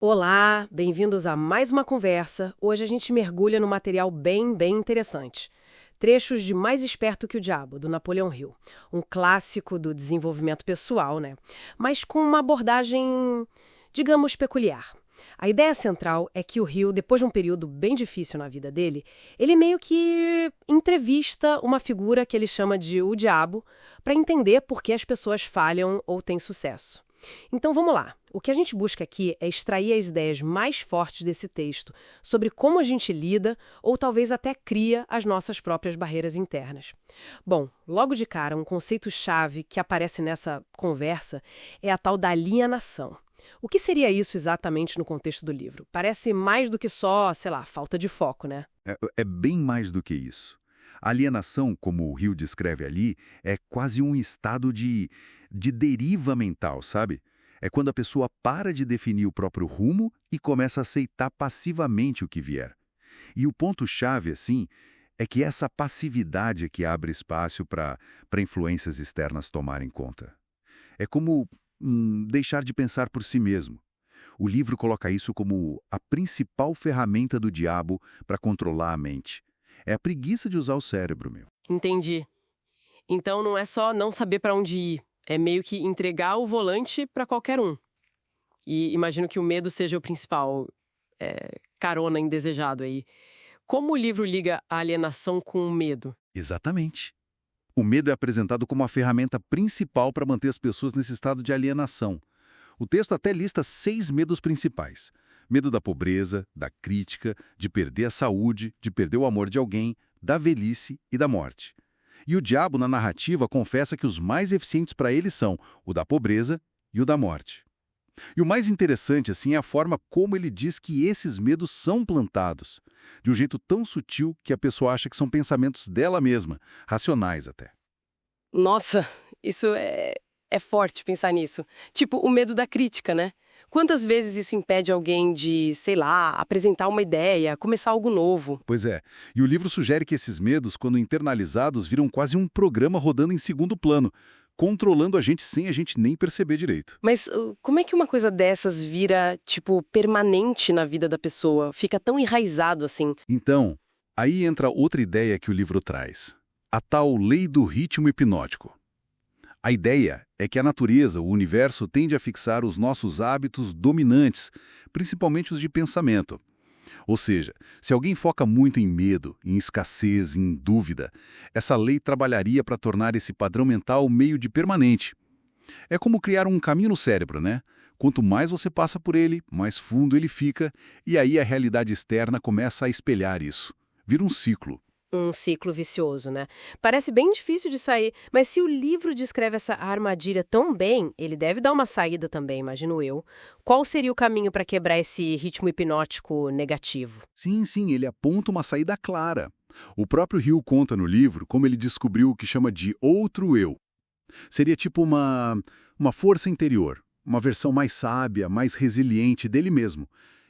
Olá, bem-vindos a mais uma conversa. Hoje a gente mergulha num material bem interessante. Trechos de Mais Esperto que o Diabo, do Napoleão Hill. Um clássico do desenvolvimento pessoal, né? Mas com uma abordagem, digamos, peculiar. A ideia central é que o Hill, depois de um período bem difícil na vida dele, ele meio que entrevista uma figura que ele chama de o Diabo para entender por que as pessoas falham ou têm sucesso. Então vamos lá. O que a gente busca aqui é extrair as ideias mais fortes desse texto sobre como a gente lida ou talvez até cria as nossas próprias barreiras internas. Bom, logo de cara, um conceito-chave que aparece nessa conversa é a tal da alienação. O que seria isso exatamente no contexto do livro? Parece mais do que só, sei lá, falta de foco, né? É bem mais do que isso. A alienação, como o Hill descreve ali, é quase um estado de deriva mental, sabe? É quando a pessoa para de definir o próprio rumo e começa a aceitar passivamente o que vier. E o ponto-chave, assim, é que essa passividade é que abre espaço para influências externas tomarem conta. É como deixar de pensar por si mesmo. O livro coloca isso como a principal ferramenta do diabo para controlar a mente. É a preguiça de usar o cérebro, meu. Entendi. Então não é só não saber para onde ir, é meio que entregar o volante para qualquer um. E imagino que o medo seja o principal carona indesejado aí. Como o livro liga a alienação com o medo? Exatamente. O medo é apresentado como a ferramenta principal para manter as pessoas nesse estado de alienação. O texto até lista 6 medos principais. Medo da pobreza, da crítica, de perder a saúde, de perder o amor de alguém, da velhice e da morte. E o diabo, na narrativa, confessa que os mais eficientes para ele são o da pobreza e o da morte. E o mais interessante, assim, é a forma como ele diz que esses medos são plantados, de um jeito tão sutil que a pessoa acha que são pensamentos dela mesma, racionais até. Nossa, isso é forte pensar nisso. Tipo, o medo da crítica, né? Quantas vezes isso impede alguém de, sei lá, apresentar uma ideia, começar algo novo? Pois é, e o livro sugere que esses medos, quando internalizados, viram quase um programa rodando em segundo plano, controlando a gente sem a gente nem perceber direito. Mas como é que uma coisa dessas vira, tipo, permanente na vida da pessoa? Fica tão enraizado assim? Então, aí entra outra ideia que o livro traz, a tal lei do ritmo hipnótico. A ideia é que a natureza, o universo, tende a fixar os nossos hábitos dominantes, principalmente os de pensamento. Ou seja, se alguém foca muito em medo, em escassez, em dúvida, essa lei trabalharia para tornar esse padrão mental meio de permanente. É como criar um caminho no cérebro, né? Quanto mais você passa por ele, mais fundo ele fica, e aí a realidade externa começa a espelhar isso. Vira um ciclo. Um ciclo vicioso, né? Parece bem difícil de sair, mas se o livro descreve essa armadilha tão bem, ele deve dar uma saída também, imagino eu. Qual seria o caminho para quebrar esse ritmo hipnótico negativo? Sim, ele aponta uma saída clara. O próprio Hill conta no livro como ele descobriu o que chama de outro eu. Seria tipo uma força interior, uma versão mais sábia, mais resiliente dele mesmo.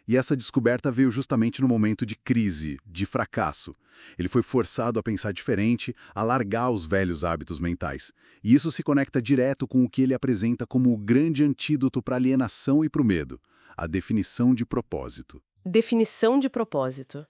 E essa descoberta veio justamente no momento de crise, de fracasso. Ele foi forçado a pensar diferente, a largar os velhos hábitos mentais. E isso se conecta direto com o que ele apresenta como o grande antídoto para a alienação e para o medo, a definição de propósito. Definição de propósito.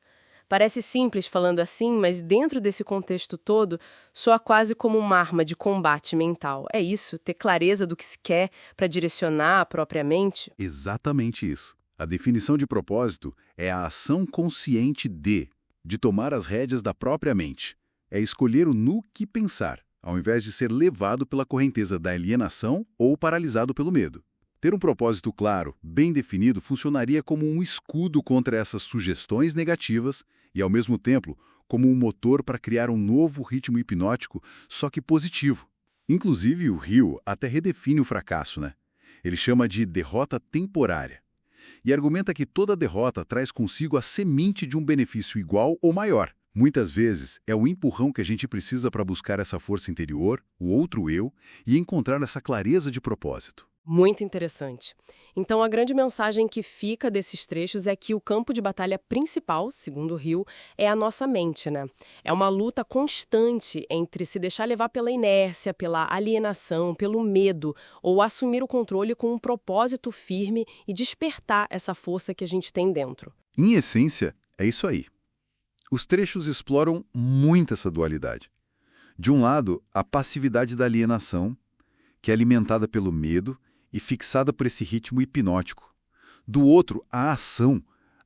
Parece simples falando assim, mas dentro desse contexto todo, soa quase como uma arma de combate mental. É isso, ter clareza do que se quer para direcionar a própria mente? Exatamente isso. A definição de propósito é a ação consciente de tomar as rédeas da própria mente. É escolher o no que pensar, ao invés de ser levado pela correnteza da alienação ou paralisado pelo medo. Ter um propósito claro, bem definido, funcionaria como um escudo contra essas sugestões negativas e, ao mesmo tempo, como um motor para criar um novo ritmo hipnótico, só que positivo. Inclusive, o Hill até redefine o fracasso, né? Ele chama de derrota temporária e argumenta que toda derrota traz consigo a semente de um benefício igual ou maior. Muitas vezes, é o empurrão que a gente precisa para buscar essa força interior, o outro eu, e encontrar essa clareza de propósito. Muito interessante. Então, a grande mensagem que fica desses trechos é que o campo de batalha principal, segundo o Hill, é a nossa mente, né? É uma luta constante entre se deixar levar pela inércia, pela alienação, pelo medo, ou assumir o controle com um propósito firme e despertar essa força que a gente tem dentro. Em essência, é isso aí. Os trechos exploram muito essa dualidade. De um lado, a passividade da alienação, que é alimentada pelo medo e fixada por esse ritmo hipnótico. Do outro, a ação,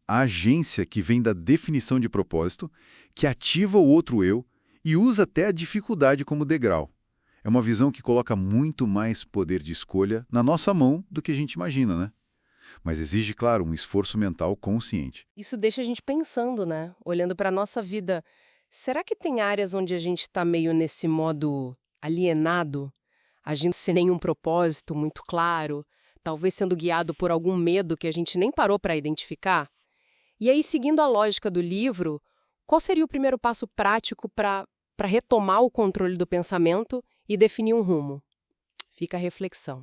a agência que vem da definição de propósito, que ativa o outro eu e usa até a dificuldade como degrau. É uma visão que coloca muito mais poder de escolha na nossa mão do que a gente imagina, né? Mas exige, claro, um esforço mental consciente. Isso deixa a gente pensando, né? Olhando para a nossa vida. Será que tem áreas onde a gente está meio nesse modo alienado? Agindo sem nenhum propósito muito claro, talvez sendo guiado por algum medo que a gente nem parou para identificar? E aí, seguindo a lógica do livro, qual seria o primeiro passo prático para retomar o controle do pensamento e definir um rumo? Fica a reflexão.